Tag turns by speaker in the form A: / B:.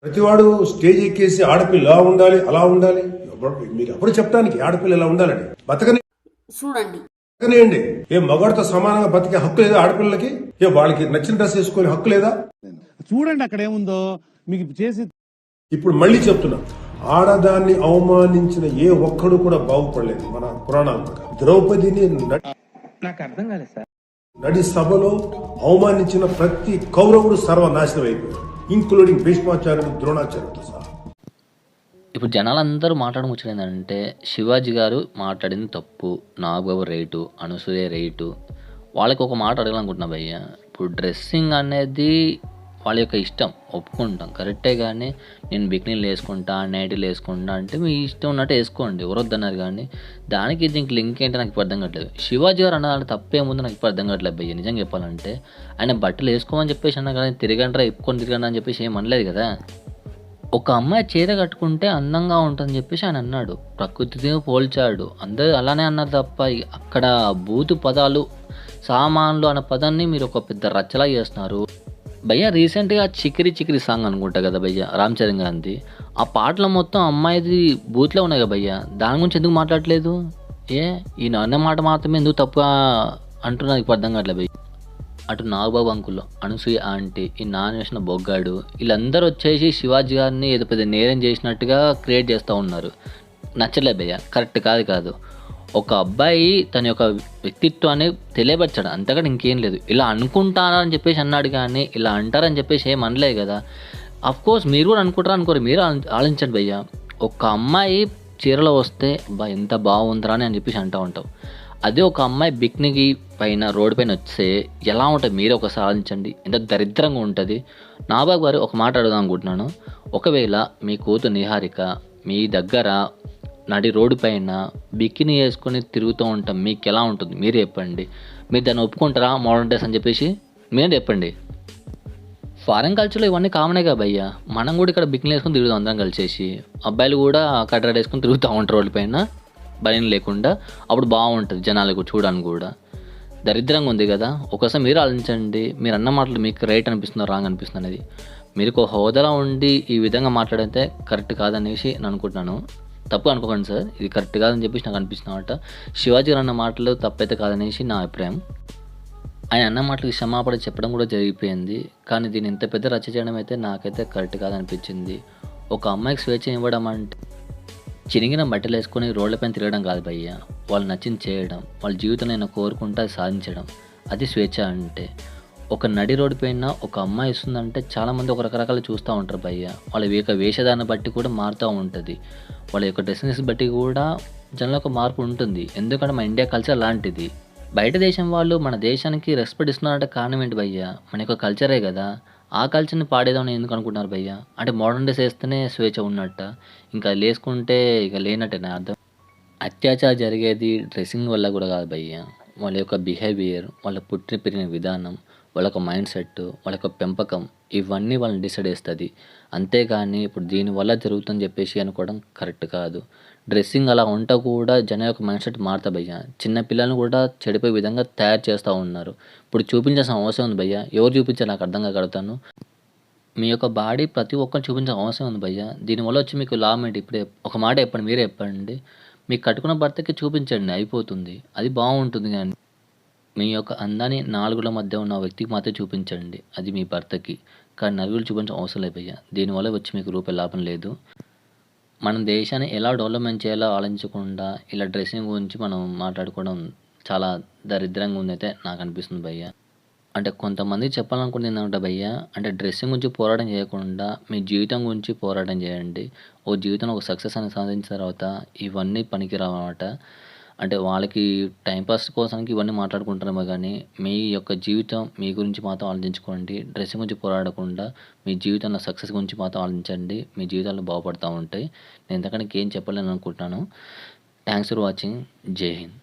A: ప్రతివాడు స్టేజ్ ఎక్కేసి ఆడపిల్ల ఇలా ఉండాలి అలా ఉండాలి. మీరు ఎప్పుడు చెప్పడానికి ఆడపిల్ల ఇలా ఉండాలండి? బతకనియండి. ఏ మగవాడితో సమానంగా బతికే హక్కు లేదా ఆడపిల్లలకి? ఏ వాళ్ళకి నచ్చిన డ్రెస్ వేసుకునే హక్కు లేదా?
B: చూడండి అక్కడ ఏముందో మీకు చేసి.
A: ఇప్పుడు మళ్ళీ చెప్తున్నా, ఆడదాన్ని అవమానించిన ఏ ఒక్కడు కూడా బాగుపడలేదు మన పురాణాలు ప్రకారం. ద్రౌపదిని
B: నాకు అర్థం కాలేదు సార్.
A: నడి సభలో అవమానించిన ప్రతి కౌరవుడు సర్వనాశనం అయిపోయాడు, ఇంక్లూడింగ్ భీష్మాచార్యుడు, ద్రోణాచార్యుడు సహా.
C: ఇప్పుడు జనాలందరూ మాట్లాడముచ్చడం ఏంటంటే శివాజీ గారు మాట్లాడింది తప్పు, నాగబాబు రేటు, అనసూయ రేటు. వాళ్ళకి ఒక మాట అడగాలనుకుంటున్నా భయ్య. ఇప్పుడు డ్రెస్సింగ్ అనేది వాళ్ళ యొక్క ఇష్టం, ఒప్పుకుంటాం కరెక్టే. కానీ నేను బికినీలు వేసుకుంటా, నైటీలు వేసుకుంటా అంటే మీ ఇష్టం ఉన్నట్టు వేసుకోండి, ఎవరొద్దన్నారు. కానీ దానికి దీనికి లింక్ ఏంటో నాకు ఇప్పుడు అర్థం కావట్లేదు. శివాజీ గారు అన్న తప్పేముందో నాకు ఇప్పుడు అర్థం కావట్లేదు భయ్య. నిజంగా చెప్పాలంటే ఆయన బట్టలు వేసుకోమని చెప్పేసి అన్నా కానీ తిరగంటారా ఇప్పుకొని తిరగండి అని చెప్పేసి ఏం అనలేదు కదా. ఒక అమ్మాయి చీర కట్టుకుంటే అందంగా ఉంటుందని చెప్పేసి ఆయన అన్నాడు, ప్రకృతితో పోల్చాడు. అందరూ అలానే అన్నారు తప్ప అక్కడ బూతు పదాలు, సామాన్లు అన్న పదాన్ని మీరు ఒక పెద్ద రచ్చలా చేస్తున్నారు భయ్య. రీసెంట్గా చికిరి చికిరి సాంగ్ అనుకుంటా కదా భయ్య, రామ్ చరణ్ గాంధీ. ఆ పాటలు మొత్తం అమ్మాయిది బూత్లో ఉన్నాయి కదా భయ్య, దాని గురించి ఎందుకు మాట్లాడలేదు? ఈ అన్న మాట మాత్రమే ఎందుకు తప్పు అంటున్నా ఇప్పుడు అర్థం కావట్లేదు భయ్య. అటు నాగబాబు అంకుల్, అనసూయ ఆంటీ, ఈ నానేసిన బొగ్గాడు, వీళ్ళందరూ వచ్చేసి శివాజీ గారిని ఏదో పెద్ద నేరం చేసినట్టుగా క్రియేట్ చేస్తూ ఉన్నారు. నచ్చలే భయ్య, కరెక్ట్ కాదు. ఒక అబ్బాయి తన యొక్క వ్యక్తిత్వాన్ని తెలియపరచాడు, అంతకంటే ఇంకేం లేదు. ఇలా అనుకుంటానని చెప్పేసి అన్నాడు కానీ ఇలా అంటారని చెప్పేసి ఏం అనలేదు కదా. కోర్స్ మీరు కూడా అనుకుంటారా అనుకోరు, మీరు ఆలోచించండి భయ్య. ఒక అమ్మాయి చీరలో వస్తే ఎంత బాగుందిరా అని చెప్పేసి అంటూ ఉంటావు. అదే ఒక అమ్మాయి బిక్నికి పైన రోడ్డు పైన వస్తే ఎలా ఉంటుంది మీరే ఒకసారి ఆలోచించండి, ఎంత దరిద్రంగా ఉంటుంది. నాబాబు గారు ఒక మాట అడుగుదాం అనుకుంటున్నాను. ఒకవేళ మీ కూతురు నిహారిక మీ దగ్గర నడి రోడ్డు పైన బికినీ వేసుకొని తిరుగుతూ ఉంటాం, మీకు ఎలా ఉంటుంది మీరు చెప్పండి. మీరు దాన్ని ఒప్పుకుంటారా మోడర్న్ డ్రెస్ అని చెప్పేసి? మీరే చెప్పండి. ఫారెన్ కల్చర్లో ఇవన్నీ కామనే కదా భయ్య. మనం కూడా ఇక్కడ బికినీ వేసుకొని తిరుగుతాం అందరం కలిసేసి. అబ్బాయిలు కూడా కట్రా వేసుకొని తిరుగుతూ ఉంటారు రోడ్డు పైన భయం లేకుండా. అప్పుడు బాగుంటుంది జనాలకు చూడడానికి కూడా. దరిద్రంగా ఉంది కదా. ఒకసారి మీరు ఆలోచించండి, మీరు అన్న మాటలు మీకు రైట్ అనిపిస్తుందో రాంగ్ అనిపిస్తుంది అనేది. మీరు ఒక హోదాలో ఉండి ఈ విధంగా మాట్లాడితే కరెక్ట్ కాదనేసి నేను అనుకుంటున్నాను. తప్పు అనుకోకండి సార్, ఇది కరెక్ట్ కాదని చెప్పేసి నాకు అనిపిస్తున్నమాట. శివాజీ గారు అన్న మాటలు తప్పైతే కాదనేసి నా అభిప్రాయం. ఆయన అన్న మాటలకు క్షమాపణ చెప్పడం కూడా జరిగిపోయింది. కానీ దీన్ని ఇంత పెద్ద రచ్చ చేయడం అయితే నాకైతే కరెక్ట్ కాదనిపించింది. ఒక అమ్మాయికి స్వేచ్ఛ ఇవ్వడం అంటే చిరిగిన బట్టలు వేసుకొని రోడ్లపైన తిరగడం కాదు భయ్య. వాళ్ళు నచ్చింది చేయడం, వాళ్ళ జీవితంలో నేను కోరుకుంటా సాధించడం, అది స్వేచ్ఛ అంటే. ఒక నడి రోడ్డు పైన ఒక అమ్మాయి ఇస్తుందంటే చాలామంది ఒక రకరకాలు చూస్తూ ఉంటారు భయ్య. వాళ్ళ యొక్క వేషధాన్ని బట్టి కూడా మారుతూ ఉంటుంది, వాళ్ళ యొక్క డ్రెస్సింగ్స్ బట్టి కూడా జనంలో ఒక మార్పు ఉంటుంది. ఎందుకంటే మన ఇండియా కల్చర్ లాంటిది. బయట దేశం వాళ్ళు మన దేశానికి రెస్పెక్ట్ ఇస్తున్నారంటే కారణం ఏంటి భయ్య? మన యొక్క కల్చరే కదా. ఆ కల్చర్ని పాడేదామని ఎందుకు అనుకుంటున్నారు భయ్య? అంటే మోడర్న్ డ్రెస్ వేస్తేనే స్వేచ్ఛ ఉన్నట్ట, ఇంకా లేసుకుంటే ఇక లేనట్టే నా అర్థం. అత్యాచారం జరిగేది డ్రెస్సింగ్ వల్ల కూడా కాదు భయ్య. వాళ్ళ యొక్క బిహేవియర్, వాళ్ళ పుట్టిన పెరిగిన విధానం, వాళ్ళ యొక్క మైండ్ సెట్, వాళ్ళ యొక్క పెంపకం, ఇవన్నీ వాళ్ళని డిసైడ్ చేస్తుంది. అంతేగాని ఇప్పుడు దీనివల్ల జరుగుతుందని చెప్పేసి అనుకోవడం కరెక్ట్ కాదు. డ్రెస్సింగ్ అలా ఉంట కూడా జనం యొక్క మైండ్ సెట్ మారుతా భయ్య. చిన్న పిల్లల్ని కూడా చెడిపోయే విధంగా తయారు చేస్తూ ఉన్నారు. ఇప్పుడు చూపించాల్సిన అవసరం ఉంది భయ్య. ఎవరు చూపించారు నాకు అర్థం కాగలుగుతాను. మీ యొక్క బాడీ ప్రతి ఒక్కరు చూపించాల్సిన అవసరం ఉంది భయ్య. దీనివల్ల వచ్చి మీకు లాభం ఏంటి? ఇప్పుడే ఒక మాట చెప్పండి, మీరే చెప్పండి. మీకు కట్టుకున్న భర్తకి చూపించండి, అయిపోతుంది, అది బాగుంటుంది. కానీ మీ యొక్క అందాన్ని నాలుగుల మధ్య ఉన్న వ్యక్తికి మాత్రం చూపించండి, అది మీ భర్తకి. కానీ నలుగురు చూపించడం అవసరం లేదు భయ్య. దీనివల్ల వచ్చి మీకు రూపాయి లాభం లేదు. మన దేశాన్ని ఎలా డెవలప్మెంట్ చేయాలో ఆలోచించకుండా ఇలా డ్రెస్సింగ్ గురించి మనం మాట్లాడుకోవడం చాలా దరిద్రంగా ఉందైతే నాకు అనిపిస్తుంది భయ్య. అంటే కొంతమంది చెప్పాలనుకుంటుంది ఏంటంటే భయ్య, అంటే డ్రెస్సింగ్ గురించి పోరాటం చేయకుండా మీ జీవితం గురించి పోరాటం చేయండి. ఓ జీవితంలో ఒక సక్సెస్ అనేది సాధించిన తర్వాత ఇవన్నీ పనికిరావు అన్నమాట. అంటే వాళ్ళకి టైంపాస్ కోసానికి ఇవన్నీ మాట్లాడుకుంటారేమో కానీ మీ యొక్క జీవితం మీ గురించి మాత్రం ఆలోచించుకోండి. డ్రెస్సింగ్ గురించి పోరాడకుండా మీ జీవితంలో సక్సెస్ గురించి మాత్రం ఆలోచించండి. మీ జీవితాలు బాగుపడుతూ ఉంటాయి. నేను ఇంతకన్నా ఏం చెప్పలేను అనుకుంటున్నాను. Thanks for watching. జై హింద్.